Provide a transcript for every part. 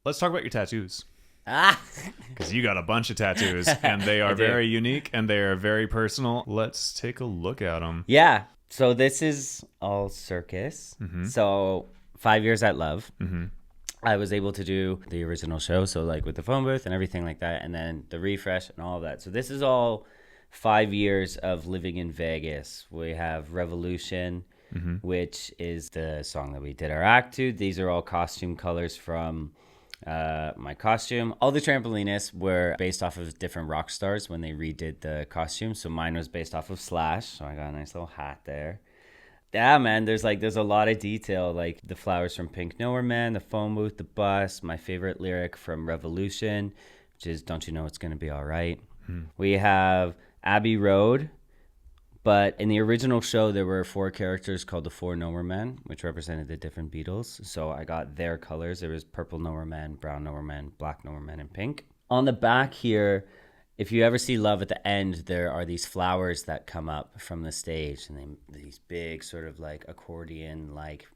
let's talk about your tattoos. Ah, Because you got a bunch of tattoos, and they are very unique, and they are very personal. Let's take a look at them. yeah. So this is all circus. So 5 years at Love. I was able to do the original show, so like with the phone booth and everything like that, and then the refresh and all of that. So this is all 5 years of living in Vegas. We have Revolution, which is the song that we did our act to. These are all costume colors from my costume. All the trampolinists were based off of different rock stars when they redid the costume. So mine was based off of Slash. So I got a nice little hat there. Yeah, man, there's a lot of detail, like the flowers from Pink Nowhere Man, the phone booth, the bus, my favorite lyric from Revolution, which is "Don't you know it's gonna be all right." We have Abbey Road, but in the original show there were 4 characters called the 4 Nowhere Men, which represented the different Beatles. So I got their colors. There was purple Nowhere Man, brown Nowhere Man, black Nowhere Man, and pink. On the back here, if you ever see Love at the end, there are these flowers that come up from the stage, and these big sort of like accordion like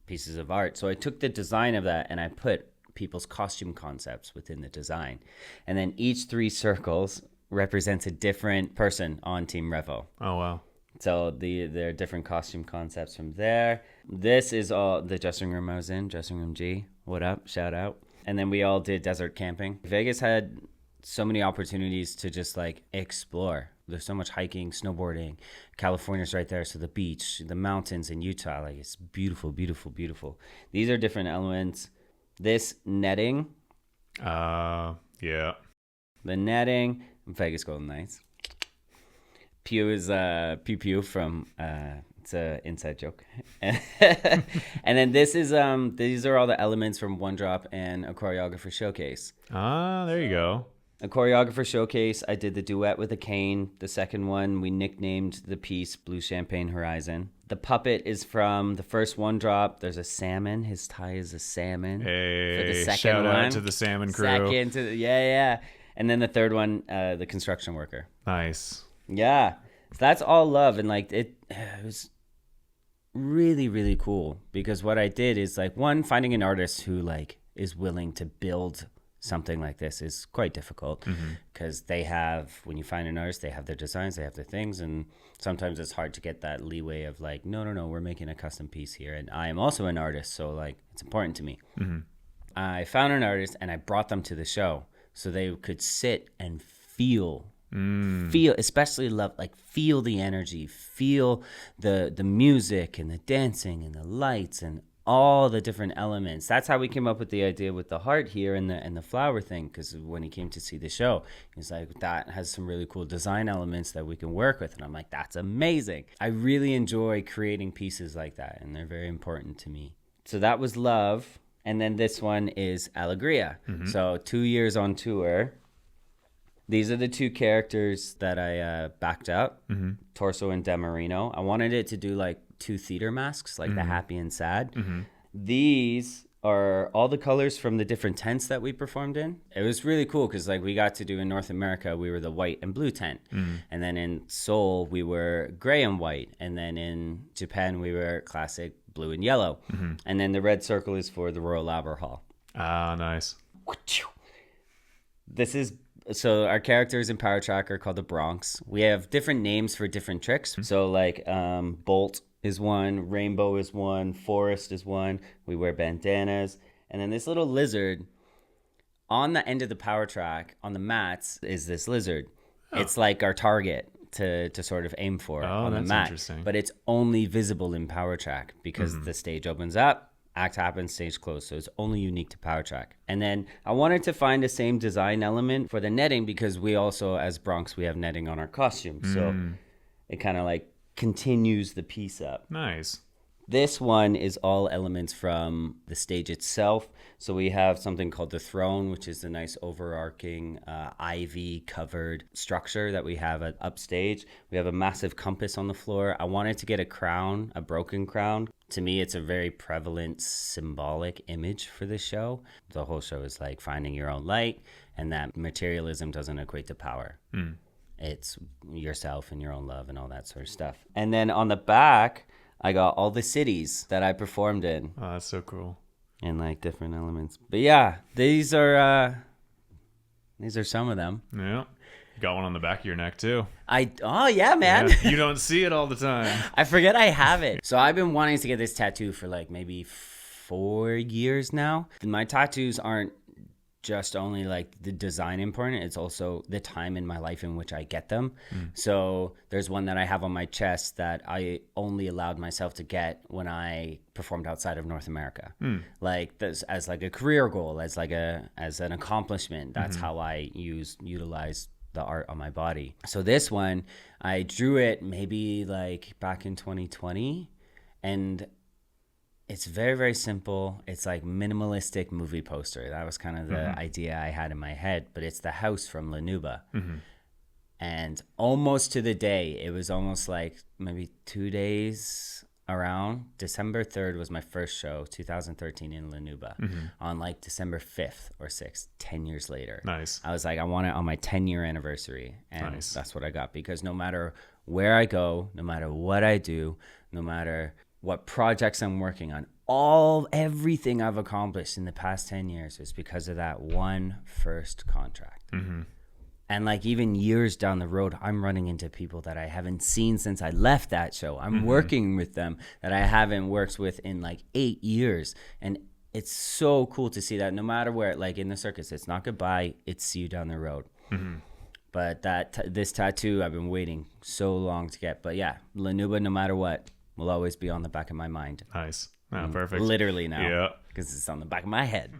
pieces of art. So I took the design of that and I put people's costume concepts within the design. And then each 3 circles represents a different person on Team Revo. Oh, wow. So there are different costume concepts from there. This is all the dressing room I was in, dressing room G. What up? Shout out. And then we all did desert camping. Vegas had so many opportunities to just like explore. There's so much hiking, snowboarding. California's right there, so the beach, the mountains in Utah, like it's beautiful, beautiful, beautiful. These are different elements. This netting. Yeah. The netting, Vegas Golden Knights. Pew is Pew Pew from it's an inside joke. And then this is these are all the elements from One Drop and a choreographer showcase. Ah, there you go. A choreographer showcase, I did the duet with a cane. The second one, we nicknamed the piece Blue Champagne Horizon. The puppet is from the first One Drop. There's a salmon. His tie is a salmon. Hey, For the second shout one. out to the salmon crew. Second to yeah. And then the third one, the construction worker. Nice. Yeah. So that's all love. And like it was really, really cool because what I did is like one, finding an artist who like is willing to build something like this is quite difficult because they have, when you find an artist, they have their designs, they have their things, and sometimes it's hard to get that leeway of like, no, we're making a custom piece here, and I am also an artist, so like it's important to me. I found an artist and I brought them to the show so they could sit and feel, especially love, like feel the energy, feel the music and the dancing and the lights and all the different elements. That's how we came up with the idea with the heart here and the flower thing, because when he came to see the show, he was like, that has some really cool design elements that we can work with. And I'm like, that's amazing. I really enjoy creating pieces like that, and they're very important to me. So that was Love. And then this one is Alegria. So 2 years on tour. These are the 2 characters that I backed up, Torso and Demarino. I wanted it to do like 2 theater masks, like the happy and sad. These are all the colors from the different tents that we performed in. It was really cool because like we got to do in North America, we were the white and blue tent. And then in Seoul, we were gray and white. And then in Japan, we were classic blue and yellow. And then the red circle is for the Royal Albert Hall. Ah, nice. This is so our characters in Power Track are called the Bronx. We have different names for different tricks. So like Bolt is one, Rainbow is one, Forest is one. We wear bandanas. And then this little lizard on the end of the Power Track on the mats is this lizard. It's like our target to sort of aim for on the mat. Interesting. But it's only visible in Power Track because the stage opens up, act happens, stage closed. So it's only unique to Power Track. And then I wanted to find the same design element for the netting because we also, as Bronx, we have netting on our costume. So it kind of like continues the piece up. Nice. This one is all elements from the stage itself. So we have something called the throne, which is the nice overarching ivy covered structure that we have at upstage. We have a massive compass on the floor. I wanted to get a crown, a broken crown. To me, it's a very prevalent symbolic image for this show. The whole show is like finding your own light, and that materialism doesn't equate to power. It's yourself and your own love and all that sort of stuff. And then on the back, I got all the cities that I performed in. Oh, that's so cool. and like different elements. But yeah, these are some of them. Yeah. You got one on the back of your neck too. Oh yeah, man. Yeah, you don't see it all the time. I forget I have it. So I've been wanting to get this tattoo for like maybe 4 years now. My tattoos aren't just only like the design important, it's also the time in my life in which I get them. So there's one that I have on my chest that I only allowed myself to get when I performed outside of North America. Like this, as like a career goal, as an accomplishment. That's how I utilize the art on my body. So this one, I drew it maybe like back in 2020, and it's very, very simple. It's like minimalistic movie poster. That was kind of the idea I had in my head, but it's the house from Lanuba. And almost to the day, it was almost like maybe 2 days around. December 3rd was my first show, 2013 in Lanuba. On like December 5th or 6th, 10 years later. Nice. I was like, I want it on my 10-year anniversary. And Nice. that's what I got, because no matter where I go, no matter what I do, no matter what projects I'm working on, everything I've accomplished in the past 10 years is because of that one first contract. And like even years down the road, I'm running into people that I haven't seen since I left that show. I'm working with them that I haven't worked with in like 8 years. And it's so cool to see that no matter where, like in the circus, it's not goodbye, it's see you down the road. But this tattoo, I've been waiting so long to get. But yeah, Lanuba, no matter what, will always be on the back of my mind. Nice. Perfect. Literally now. Yeah. Because it's on the back of my head.